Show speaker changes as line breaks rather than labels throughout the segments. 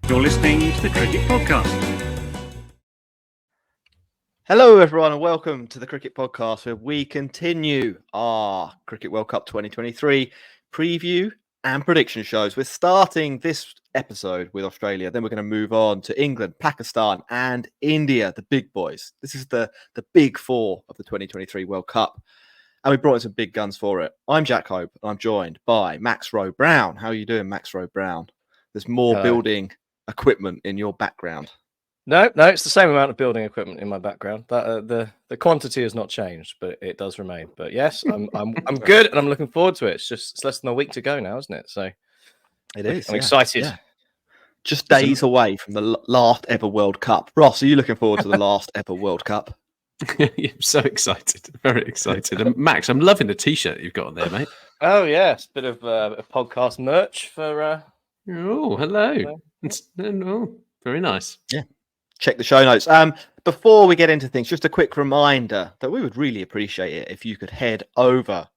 You're listening to the Cricket Podcast.
Hello, everyone, and welcome to the Cricket Podcast, where we continue our Cricket World Cup 2023 preview and prediction shows. We're starting this episode with Australia, then we're going to move on to England, Pakistan, and India, the big boys. This is the big four of the 2023 World Cup, and we brought in some big guns for it. I'm Jack Hope, and I'm joined by Max Rowe-brown. How are you doing, Max Rowe-brown? There's more building equipment in your background.
No, it's the same amount of building equipment in my background. The quantity has not changed, but it does remain. But yes, I'm good, and I'm looking forward to it. It's less than a week to go now, isn't it? So
it is.
I'm excited.
Yeah. Just days away from the last ever World Cup. Ross, are you looking forward to the last ever World Cup?
I'm so excited, very excited. And Max, I'm loving the T-shirt you've got on there, mate.
Oh yes, bit of a podcast merch for.
Oh, hello. Oh, very nice.
Yeah. Check the show notes. Before we get into things, just a quick reminder that we would really appreciate it if you could head over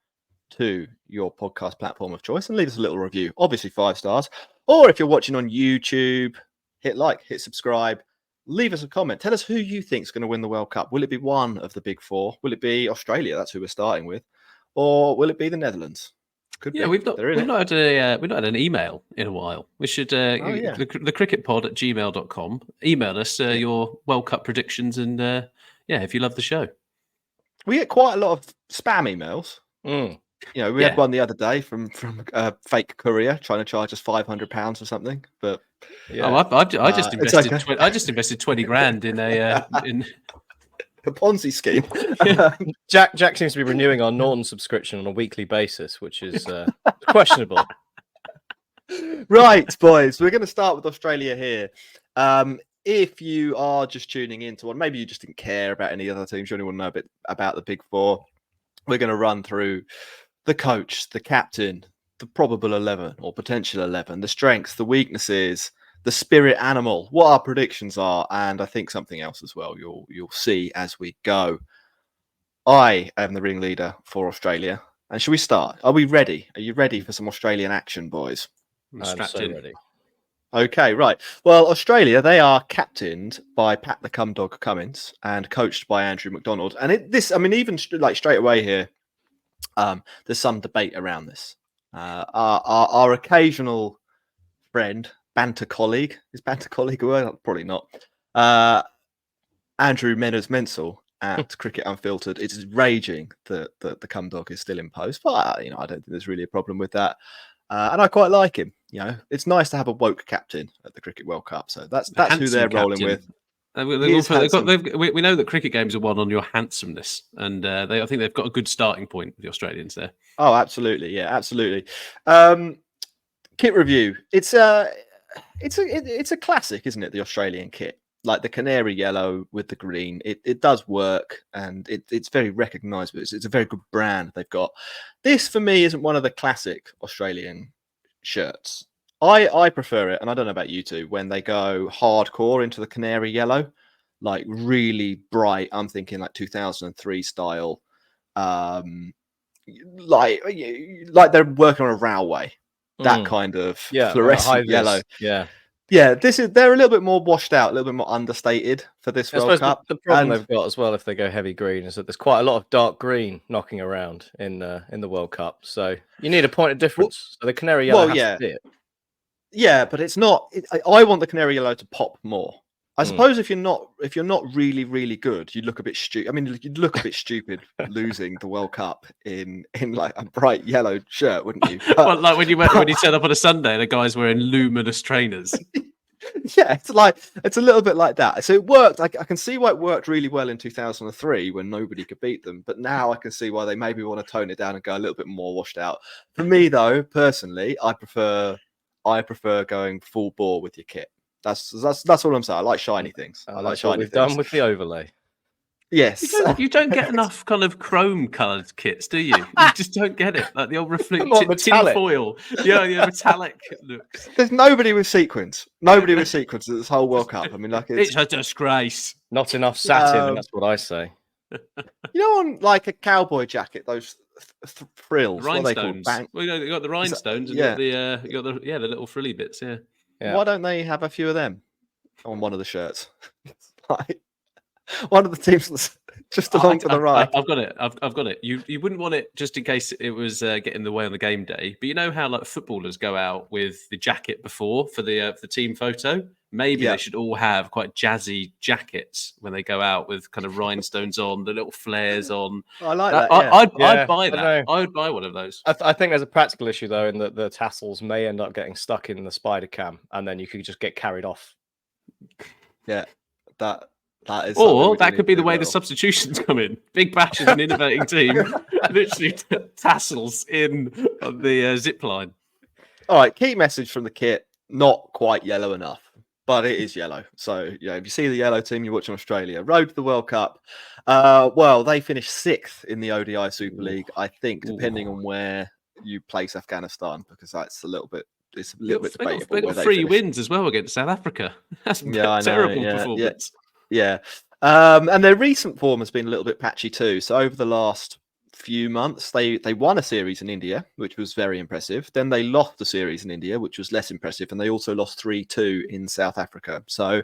to your podcast platform of choice and leave us a little review. Obviously 5 stars. Or if you're watching on YouTube, hit like, hit subscribe, leave us a comment. Tell us who you think is going to win the World Cup. Will it be one of the big four? Will it be Australia? That's who we're starting with. Or will it be the Netherlands?
Could be. We've not had an email in a while. We should the cricketpod@gmail.com. Email us your World Cup predictions and if you love the show.
We get quite a lot of spam emails. You know, we had one the other day from a fake courier trying to charge us £500 or something. But
I just invested. Okay. I just invested 20 grand in a
Ponzi scheme.
Jack seems to be renewing our Norton subscription on a weekly basis, which is questionable.
Right, boys, we're going to start with Australia here. If you are just tuning into one, maybe you just didn't care about any other teams, you only want to know a bit about the big four. We're going to run through the coach, the captain, the probable 11 or potential 11, the strengths, the weaknesses, the spirit animal, what our predictions are, and I think something else as well. You'll see as we go. I am the ringleader for Australia. And should we start? Are we ready? Are you ready for some Australian action, boys?
I'm so ready.
Okay, right. Well, Australia, they are captained by Pat the Cumdog Cummins and coached by Andrew McDonald. And even straight away here, there's some debate around this. Our occasional friend, banter colleague. Is banter colleague a word? Probably not. Andrew Menners-Mensel at Cricket Unfiltered is raging that the Cumdog is still in post. But I don't think there's really a problem with that. And I quite like him. You know, it's nice to have a woke captain at the Cricket World Cup. So that's who they're rolling with.
We know that cricket games are won on your handsomeness, and I think they've got a good starting point with the Australians there.
Oh, absolutely, yeah, absolutely. Kit review. It's a classic, isn't it? The Australian kit, like the canary yellow with the green. It does work, and it's very recognisable. It's a very good brand they've got. This for me isn't one of the classic Australian shirts. I prefer it, and I don't know about you two, when they go hardcore into the canary yellow, like really bright. I'm thinking like 2003 style, like they're working on a railway. That kind of fluorescent yellow.
Yeah.
They're a little bit more washed out, a little bit more understated for this World Cup.
The problem they've got as well, if they go heavy green, is that there's quite a lot of dark green knocking around in the World Cup. So you need a point of difference. So the canary yellow has to be it.
Yeah, but it's not. I want the canary yellow to pop more. I suppose if you're not really, really good, you look a bit stupid. I mean, you'd look a bit stupid losing the World Cup in like a bright yellow shirt, wouldn't you?
Well, like when you turn up on a Sunday and the guy's wearing luminous trainers.
Yeah, it's a little bit like that. So it worked. I can see why it worked really well in 2003 when nobody could beat them. But now I can see why they maybe want to tone it down and go a little bit more washed out. For me, though, personally, I prefer going full bore with your kit. That's all I'm saying. I like shiny things. I like shiny things.
We've done with the overlay.
Yes.
You don't get enough kind of chrome coloured kits, do you? You just don't get it. Like the old reflective tin foil. Yeah, metallic looks.
There's nobody with sequins. Nobody with sequins at this whole World Cup. I mean, like
it's a disgrace.
Not enough satin, and that's what I say.
You know, on like a cowboy jacket, those frills.
Rhinestones. Well, you got the rhinestones and you got the little frilly bits. Yeah.
Why don't they have a few of them on one of the shirts? Like one of the teams just along to the right.
I've got it. I've got it. You wouldn't want it just in case it was getting in the way on the game day. But you know how like footballers go out with the jacket before for the team photo. Maybe they should all have quite jazzy jackets when they go out with kind of rhinestones on, the little flares on.
I like that.
I'd buy that. I would buy one of those.
I think there's a practical issue though, in that the tassels may end up getting stuck in the spider cam, and then you could just get carried off.
Yeah, that is.
Or that could be the way the substitutions come in. Big Bash is an innovating team. Literally tassels in on the zip line.
All right, key message from the kit: not quite yellow enough. But it is yellow. So, if you see the yellow team, you're watching Australia. Road to the World Cup. Well, they finished 6th in the ODI Super League, I think, depending on where you place Afghanistan, because that's a little bit debatable.
They got 3 wins as well against South Africa. That's a terrible performance.
Yeah. And their recent form has been a little bit patchy too. So over the last few months, they won a series in India, which was very impressive. Then they lost the series in India, which was less impressive, and they also lost 3-2 in South Africa. So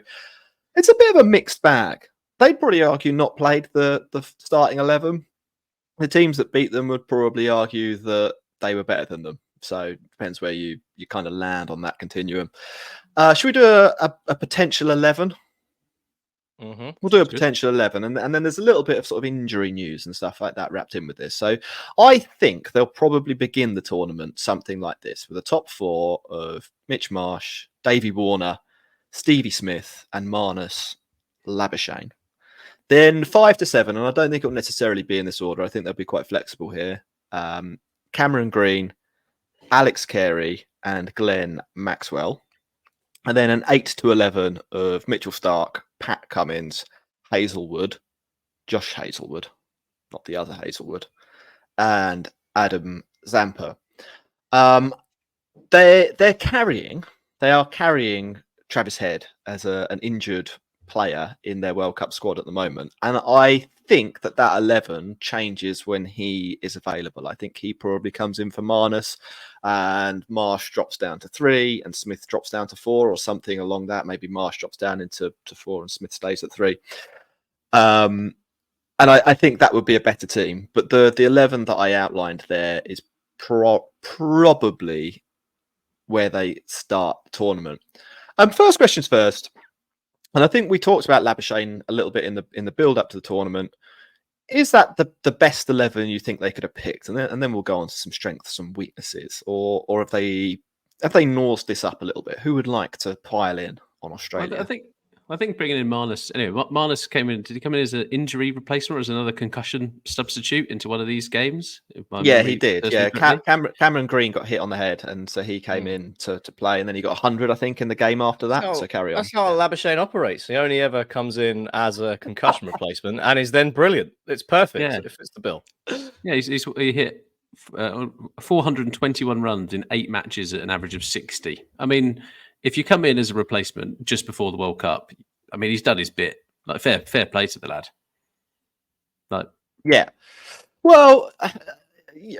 it's a bit of a mixed bag. They'd probably argue not played the starting 11. The teams that beat them would probably argue that they were better than them. So it depends where you kind of land on that continuum. Should we do a potential 11?
Mm-hmm.
We'll do a potential 11, and then there's a little bit of sort of injury news and stuff like that wrapped in with this. So I think they'll probably begin the tournament something like this, with a top 4 of Mitch Marsh, Davey Warner, Stevie Smith, and Marnus Labuschagne. Then 5 to 7, and I don't think it'll necessarily be in this order. I think they'll be quite flexible here. Cameron Green, Alex Carey, and Glenn Maxwell. And then an 8 to 11 of Mitchell Starc, Pat Cummins, Josh Hazelwood, not the other Hazelwood, and Adam Zampa. They are carrying Travis Head as an injured player in their World Cup squad at the moment, and I think that 11 changes when he is available. I think he probably comes in for Marnus, and Marsh drops down to 3, and Smith drops down to 4, or something along that. Maybe Marsh drops down into 4, and Smith stays at 3. And I think that would be a better team. But the 11 that I outlined there is probably where they start the tournament. First questions first. And I think we talked about Labuschagne a little bit in the build up to the tournament. Is that the best 11 you think they could have picked? And then we'll go on to some strengths, some weaknesses, or have they nosed this up a little bit? Who would like to pile in on Australia?
I think bringing in Marnus. Anyway, Marnus came in. Did he come in as an injury replacement or as another concussion substitute into one of these games?
Yeah, he did. Yeah, Cameron Green got hit on the head, and so he came in to play, and then he got 100, I think, in the game after that. So carry on.
That's how Labuschagne operates. He only ever comes in as a concussion replacement, and is then brilliant. It's perfect.
Yeah.
It fits the bill.
Yeah, he hit 421 runs in 8 matches at an average of 60. I mean, if you come in as a replacement just before the World Cup, I mean, he's done his bit. Like fair play to the lad. Like,
yeah. Well,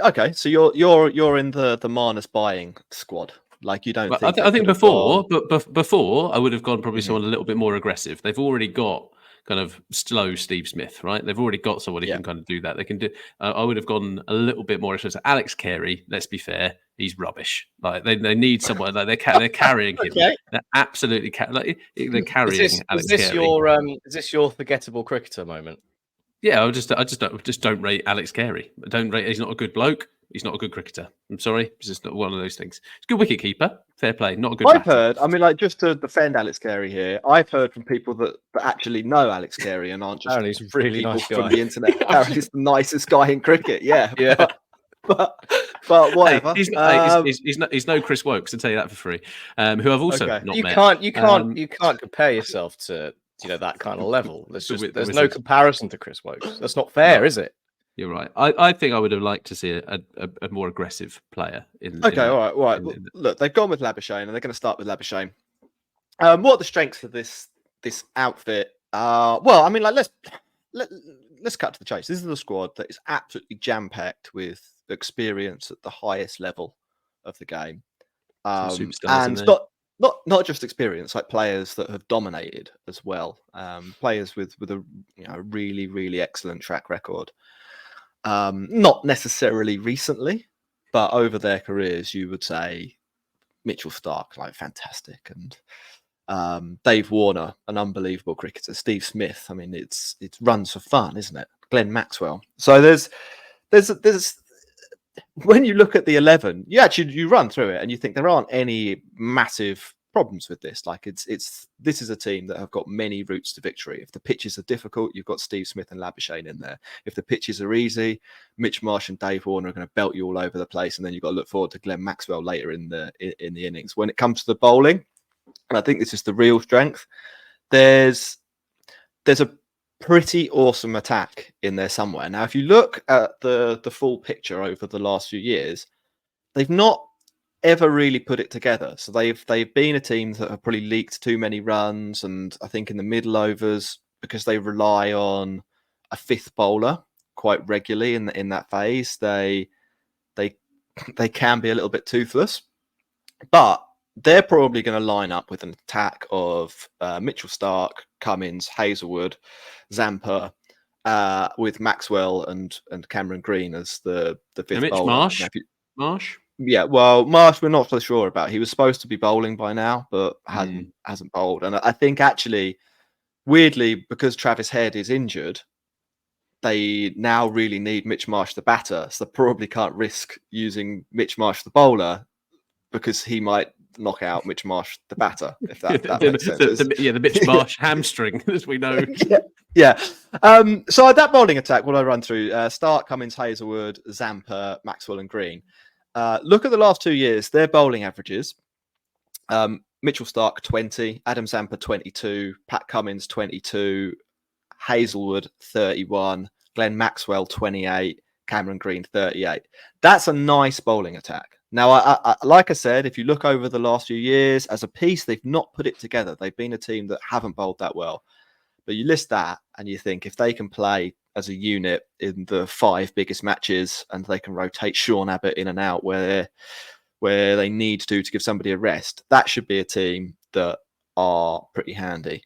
okay. So you're in the Marnus buying squad. Like, you don't think?
I think before, but before I would have gone probably someone a little bit more aggressive. They've already got kind of slow Steve Smith, right? They've already got someone who can kind of do that. They can do. I would have gone a little bit more aggressive. Alex Carey, let's be fair, he's rubbish. Like they need someone. Like they're carrying him.
Okay.
They're absolutely they're carrying Alex Carey.
Is this your forgettable cricketer moment?
Yeah, I just don't rate Alex Carey. I don't rate. He's not a good bloke. He's not a good cricketer. I'm sorry. It's just not one of those things. He's a good wicket keeper. Fair play. Not a good
I've heard, I mean, like, just to defend Alex Carey here, I've heard from people that actually know Alex Carey and aren't just
he's a really nice guy
from the internet. Apparently he's the nicest guy in cricket. Yeah.
Yeah.
But whatever.
Hey, he's no Chris Wokes, to tell you that for free. Who I've also not met.
You can't compare yourself to that kind of level. There's no comparison to Chris Wokes. That's not fair, is it?
You're right. I think I would have liked to see a more aggressive player.
All right. Look, they've gone with Labuschagne, and they're going to start with Labuschagne. What are the strengths of this outfit? Well, I mean, like, let's cut to the chase. This is a squad that is absolutely jam packed with experience at the highest level of the game.
Superstars,
not just experience, like players that have dominated as well. Players with a really, really excellent track record. Not necessarily recently, but over their careers, you would say Mitchell Starc, like fantastic, and Dave Warner, an unbelievable cricketer. Steve Smith, I mean, it's runs for fun, isn't it? Glenn Maxwell. So there's when you look at the 11, you run through it and you think there aren't any massive problems with this. Like this is a team that have got many routes to victory. If the pitches are difficult, you've got Steve Smith and Labuschagne in there. If the pitches are easy, Mitch Marsh and Dave Warner are going to belt you all over the place, and then you've got to look forward to Glenn Maxwell later in the innings. When it comes to the bowling, and I think this is the real strength, there's a pretty awesome attack in there somewhere. Now, if you look at the full picture over the last few years, they've not ever really put it together. So they've been a team that have probably leaked too many runs, and I think in the middle overs, because they rely on a fifth bowler quite regularly in that phase, they can be a little bit toothless. But they're probably going to line up with an attack of Mitchell Starc, Cummins, Hazelwood, Zampa, with Maxwell and Cameron Green as the fifth
Mitch
bowler.
Marsh.
Yeah, well, Marsh, we're not so sure about. He was supposed to be bowling by now, but hasn't bowled. And I think actually, weirdly, because Travis Head is injured, they now really need Mitch Marsh the batter. So they probably can't risk using Mitch Marsh the bowler, because he might knock out Mitch Marsh the batter, if that makes sense.
The Mitch Marsh hamstring, as we know.
Yeah. So that bowling attack, what I run through, Starc, Cummins, Hazelwood, Zampa, Maxwell and Green. Look at the last 2 years, their bowling averages. Mitchell Starc 20, Adam Zampa 22, Pat Cummins 22, Hazelwood 31, Glenn Maxwell 28, Cameron Green 38. That's a nice bowling attack. Now, I like I said, if you look over the last few years, as a piece, they've not put it together. They've been a team that haven't bowled that well. But you list that and you think if they can play as a unit in the 5 biggest matches, and they can rotate Sean Abbott in and out where they need to give somebody a rest, that should be a team that are pretty handy.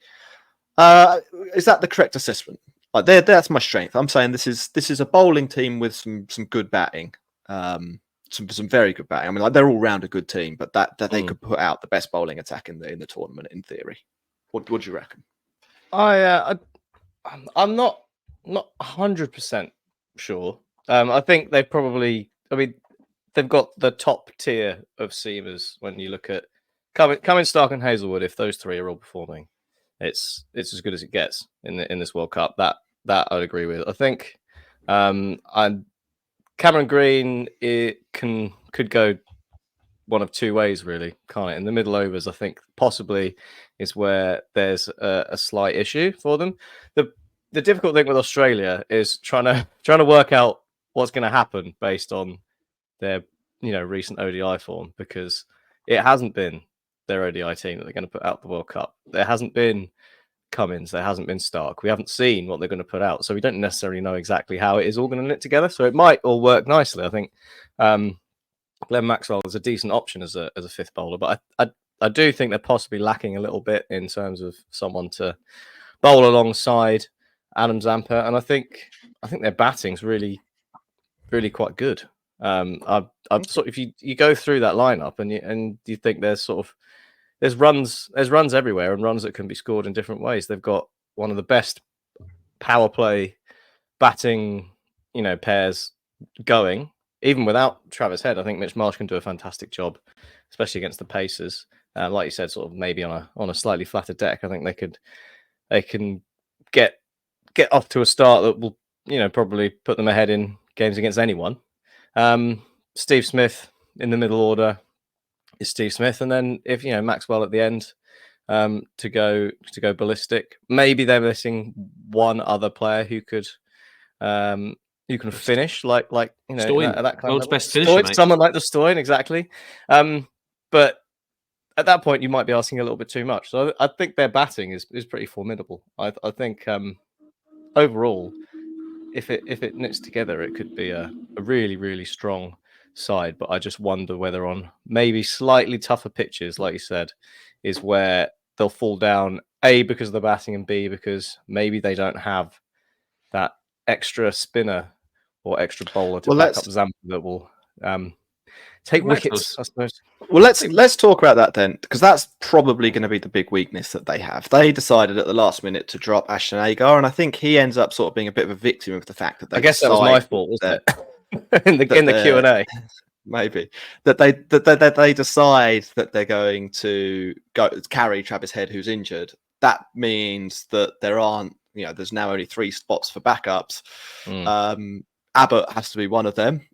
Is that the correct assessment? Like that's my strength. I'm saying this is a bowling team with some good batting. Some very good batting. I mean, like, they're all round a good team, but that they could put out the best bowling attack in the tournament in theory. What do you reckon?
I'm not 100% sure. I think they probably. I mean, they've got the top tier of seamers when you look at Cummins, Starc, and Hazelwood. If those 3 are all performing, it's as good as it gets in this World Cup. That I'd agree with. I think Cameron Green could go one of 2 ways, really, can't it? In the middle overs, I think possibly is where there's a slight issue for them. The difficult thing with Australia is trying to work out what's going to happen based on their recent ODI form, because it hasn't been their ODI team that they're going to put out the World Cup. There hasn't been Cummins, there hasn't been Starc. We haven't seen what they're going to put out, so we don't necessarily know exactly how it is all going to knit together. So it might all work nicely. I think Glenn Maxwell is a decent option as a fifth bowler, but I do think they're possibly lacking a little bit in terms of someone to bowl alongside Adam Zampa, and I think their batting's really, really quite good. If you go through that lineup and you think there's runs everywhere and runs that can be scored in different ways. They've got one of the best power play batting, pairs going. Even without Travis Head, I think Mitch Marsh can do a fantastic job, especially against the Pacers. Like you said, sort of maybe on a slightly flatter deck. I think they can get off to a start that will, probably put them ahead in games against anyone. Steve Smith in the middle order is Steve Smith, and then if Maxwell at the end to go ballistic. Maybe they're missing one other player who can finish like
Stoyne,
at that kind
world's
of
best finisher, mate.
someone like the Stoyne, exactly. But at that point, you might be asking a little bit too much. So I think their batting is pretty formidable. I think overall, if it knits together, it could be a really, really strong side, but I just wonder whether on maybe slightly tougher pitches, like you said, is where they'll fall down, A, because of the batting, and B, because maybe they don't have that extra spinner or extra bowler to back up Zampa that will take wickets, I suppose.
Well, let's talk about that then, because that's probably going to be the big weakness that they have. They decided at the last minute to drop Ashton Agar, and I think he ends up sort of being a bit of a victim of the fact that they.
I guess that was my fault, wasn't it? in the Q&A,
maybe that they decide that they're going to go carry Travis Head, who's injured. That means that there's now only 3 spots for backups. Abbott has to be one of them.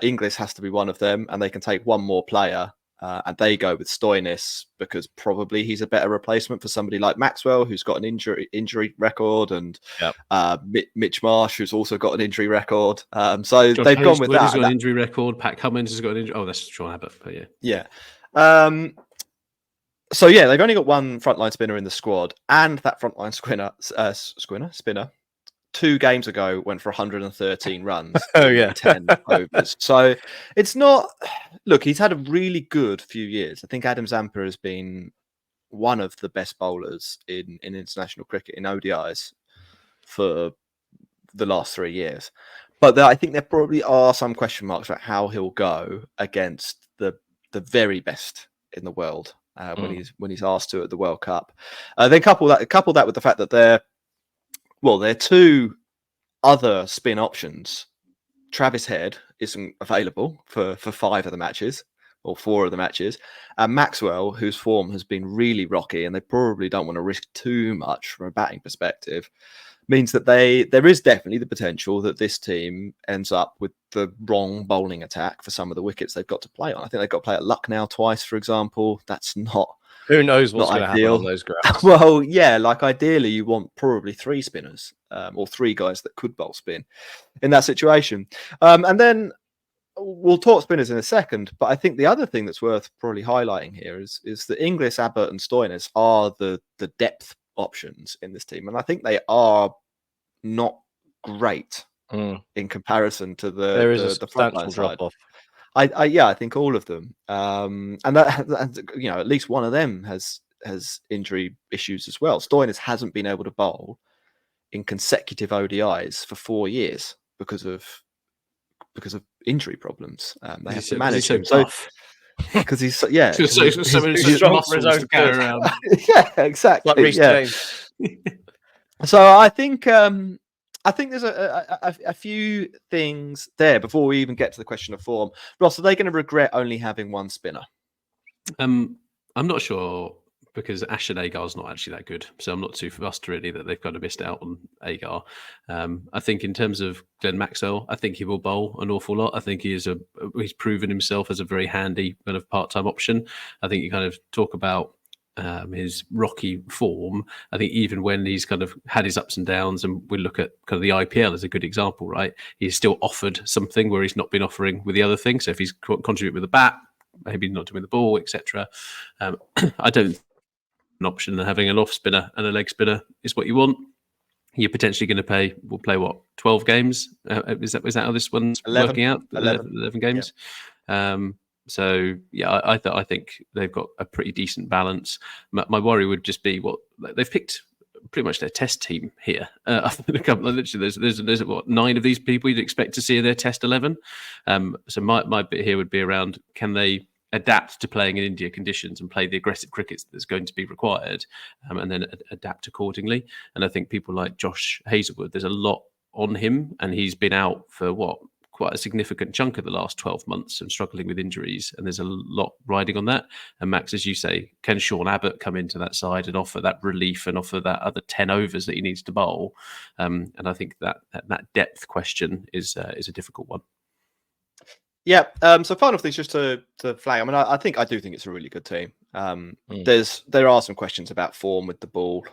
Inglis has to be one of them, and they can take one more player, and they go with Stoinis because probably he's a better replacement for somebody like Maxwell, who's got an injury record, and Mitch Marsh, who's also got an injury record. So
Josh
they've gone with that.
He's got an injury record. Pat Cummins has got an injury. Oh, that's Sean Abbott, but yeah.
So yeah, they've only got one frontline spinner in the squad, and that frontline spinner 2 games ago went for 113 runs. 10 overs. So it's not. Look, he's had a really good few years. I think Adam Zampa has been one of the best bowlers in international cricket in ODIs for the last 3 years. But I think there probably are some question marks about how he'll go against the very best in the world when he's asked to at the World Cup. Then couple that with the fact that they're 2 other spin options. Travis Head isn't available for 5 of the matches or 4 of the matches, and Maxwell, whose form has been really rocky, and they probably don't want to risk too much from a batting perspective, means that there is definitely the potential that this team ends up with the wrong bowling attack for some of the wickets they've got to play on. I think they've got to play at Lucknow twice, for example. That's not.
Who knows what's going to happen on those grounds?
Well, yeah, like ideally you want probably 3 spinners or 3 guys that could bowl spin in that situation. And then we'll talk spinners in a second, but I think the other thing that's worth probably highlighting here is that Inglis, Abbott and Stoinis are the depth options in this team. And I think they are not great in comparison to
there is a
substantial
drop off.
I think all of them, and that at least one of them has injury issues as well. Stoinis hasn't been able to bowl in consecutive ODIs for 4 years because of injury problems. They have to manage him because he's so
strong for his own good.
Around. Yeah, exactly.
Like Reece James.
So I think there's a few things there before we even get to the question of form. Ross, are they going to regret only having 1 spinner?
I'm not sure, because Ashton Agar's not actually that good. So I'm not too fussed really that they've kind of missed out on Agar. I think in terms of Glenn Maxwell, I think he will bowl an awful lot. I think he's proven himself as a very handy kind of part-time option. I think you kind of talk about his rocky form. I think even when he's kind of had his ups and downs, and we look at kind of the IPL as a good example, right? He's still offered something where he's not been offering with the other things. So if he's contribute with the bat, maybe not doing the ball, etc. I don't an option and having an off spinner and a leg spinner is what you want. You're potentially going to play what, 12 games? Is that how this one's
11,
working out? 11 games.
Yeah.
So yeah, I think they've got a pretty decent balance. My worry would just be what they've picked pretty much their test team here. Literally, there's what, 9 of these people you'd expect to see in their test 11. So my bit here would be around, can they adapt to playing in India conditions and play the aggressive cricket that's going to be required, and then adapt accordingly. And I think people like Josh Hazlewood, there's a lot on him, and he's been out for quite a significant chunk of the last 12 months and struggling with injuries, and there's a lot riding on that. And Max, as you say, can Sean Abbott come into that side and offer that relief and offer that other 10 overs that he needs to bowl? And I think that depth question is a difficult one.
Yeah. So final things just to flag. I mean, I do think it's a really good team. There are some questions about form with the ball,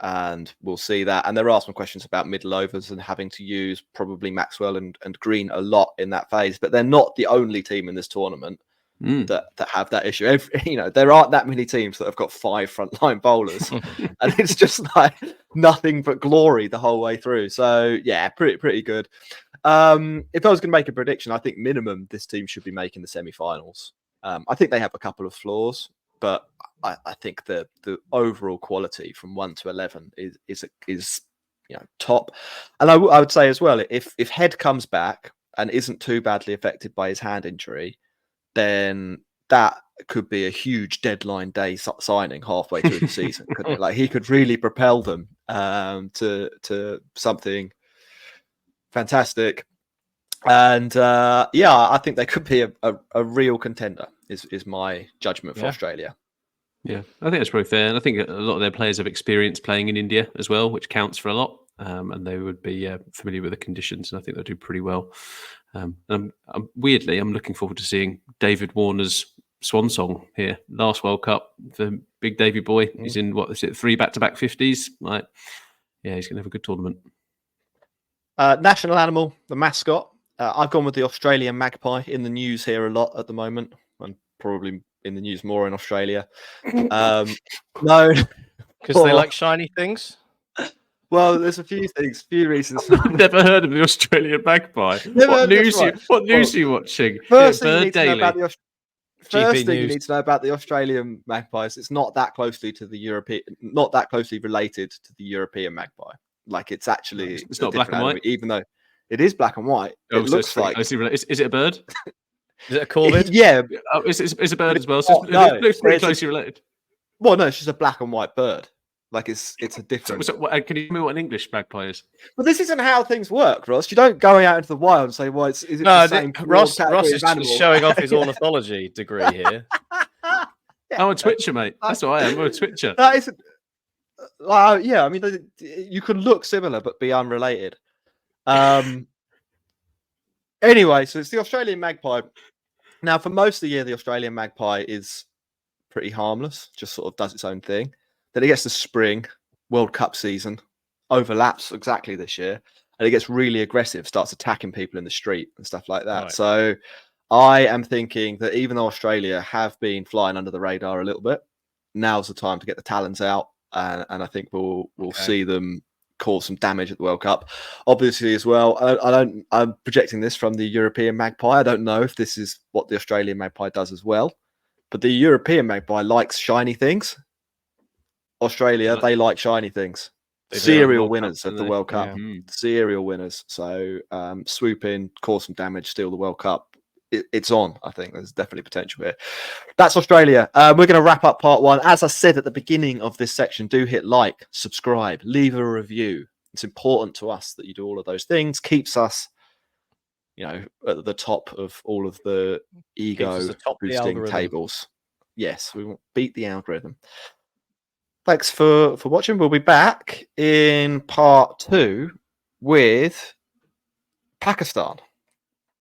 and we'll see that. And there are some questions about middle overs and having to use probably Maxwell and Green a lot in that phase. But they're not the only team in this tournament that have that issue. There aren't that many teams that have got 5 frontline bowlers, and it's just like nothing but glory the whole way through. So yeah, pretty good. If I was going to make a prediction, I think minimum this team should be making the semi-finals. I think they have a couple of flaws, but I think the overall quality from 1 to 11 is top. And I would say as well, if Head comes back and isn't too badly affected by his hand injury, then that could be a huge deadline day signing halfway through the season. Couldn't it? Like, he could really propel them to something fantastic. And I think they could be a real contender. Is my judgment for Australia.
Yeah, I think that's probably fair. And I think a lot of their players have experience playing in India as well, which counts for a lot. And they would be familiar with the conditions, and I think they'll do pretty well. Weirdly, I'm looking forward to seeing David Warner's swan song here. Last World Cup, the big Davy boy. He's in, 3 back-to-back 50s? Like, yeah, he's going to have a good tournament.
National animal, the mascot. I've gone with the Australian magpie. In the news here a lot at the moment, and probably in the news more in Australia. No,
because they like shiny things.
Well, there's a few reasons.
I've never heard of the Australian magpie. What news are you watching?
First thing you need to know about the Australian magpies, it's not that closely to the European, not that closely related to the European magpie. Like, it's actually
it's not black and white,
even though it is black and white.
Oh,
it looks like.
Is it a bird?
Is it a corvid?
Yeah,
it's a bird as well. So it looks pretty closely related.
Well, no, it's just a black and white bird. Like, it's a different.
Can you tell me what an English magpie is?
Well, this isn't how things work, Ross. You don't go out into the wild and say, "Well, is it the same?"
Ross is just showing off his ornithology degree here.
I'm a twitcher, mate. That's what I am. I'm a twitcher.
That isn't. I mean, you can look similar but be unrelated. Anyway, so it's the Australian magpie. Now, for most of the year, the Australian magpie is pretty harmless, just sort of does its own thing. Then it gets the spring World Cup season, overlaps exactly this year, and it gets really aggressive, starts attacking people in the street and stuff like that. Right. So I am thinking that even though Australia have been flying under the radar a little bit, now's the time to get the talons out, and I think we'll see them cause some damage at the World Cup. Obviously, as well, I'm projecting this from the European magpie. I don't know if this is what the Australian magpie does as well, but the European magpie likes shiny things. Australia, they like shiny things. Serial winners of the World Cup. Yeah. Serial winners. So swoop in, cause some damage, steal the World Cup. It's on. I think there's definitely potential here. That's Australia. We're going to wrap up part 1. As I said at the beginning of this section, do hit like, subscribe, leave a review. It's important to us that you do all of those things. Keeps us, at the top of all of the ego boosting tables. Yes, we will beat the algorithm. Thanks for watching. We'll be back in part 2 with Pakistan.